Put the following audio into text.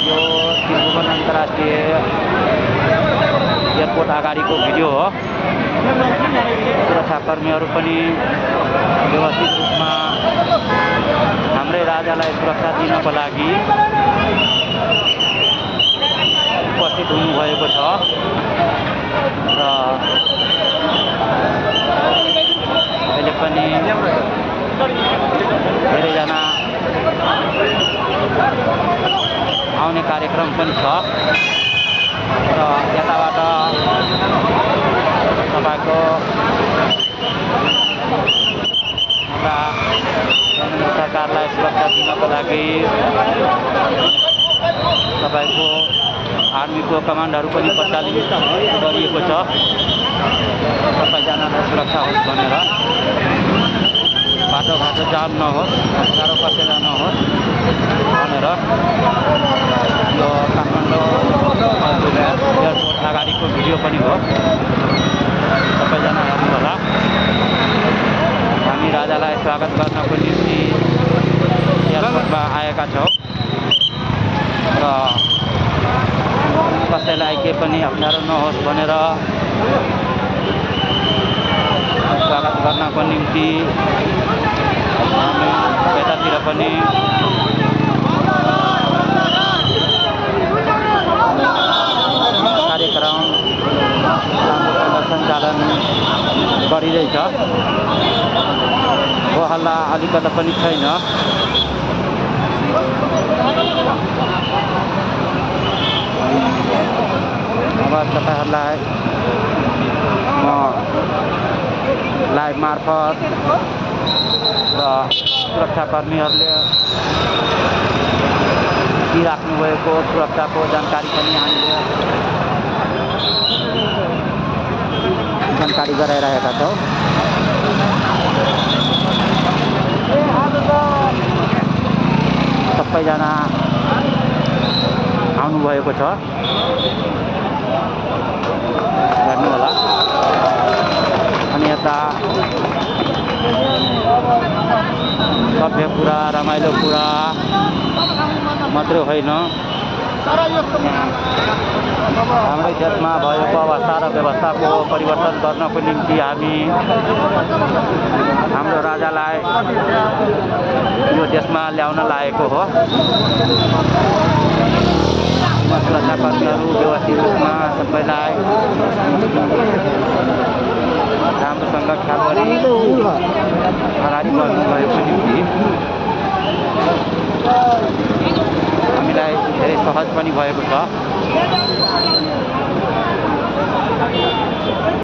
यो त्रिभुवन अन्तर्राष्ट्रिय एयरपोर्ट अगाडिको भिडियो हो। सुरक्षाकर्मीहरू पनि व्यवस्थित रूपमा हाम्रै राजालाई सुरक्षा दिनको लागि उपस्थित हुनुभएको छ र अहिले पनि धेरैजना आउने कार्यक्रम पनि छ र यताबाट तपाईँको हाम्रा सरकारलाई सुरक्षा दिनको लागि तपाईँको आर्मीको कमान्डहरू पनि प्रचालित गरिएको छ सबैजनालाई सुरक्षा होस् भनेर, बाटोघाटो जाम नहोस्, गाह्रो कसेला नहोस् भनेर। यो काठमाडौँ एयरपोर्ट अगाडिको भिडियो पनि हो, सबैजना हेर्नुहोला। हामी राजालाई स्वागत गर्नको निम्ति एयरपोर्टमा आएका छौँ र कसैलाई के पनि अप्ठ्यारो नहोस् भनेर स्वागत गर्नको निम्ति हामी यतातिर पनि कार्यक्रम राम्रोसँग सञ्चालन गरिरहेछ। हो हल्ला अलिकति पनि छैन। अब तपाईँहरूलाई म लाइभ मार्फत र सुरक्षाकर्मीहरूले दिइराख्नुभएको सुरक्षाको जानकारी पनि हामीले जानकारी गराइरहेका छौँ। सबैजना आउनुभएको छ, हेर्नुहोला। अनि यता सभ्य कुरा, रमाइलो कुरा मात्रै होइन, हाम्रै देशमा भएको अवस्था र व्यवस्थाको परिवर्तन गर्नको निम्ति हामी हाम्रो राजालाई यो देशमा ल्याउन लागेको हो। सुरक्षाकर्मीहरू व्यवस्थित रूपमा सबैलाई राम्रोसँग ख्याल गरी अगाडि बढ्नुभएको निम्ति हामीलाई धेरै सहज पनि भएको छ।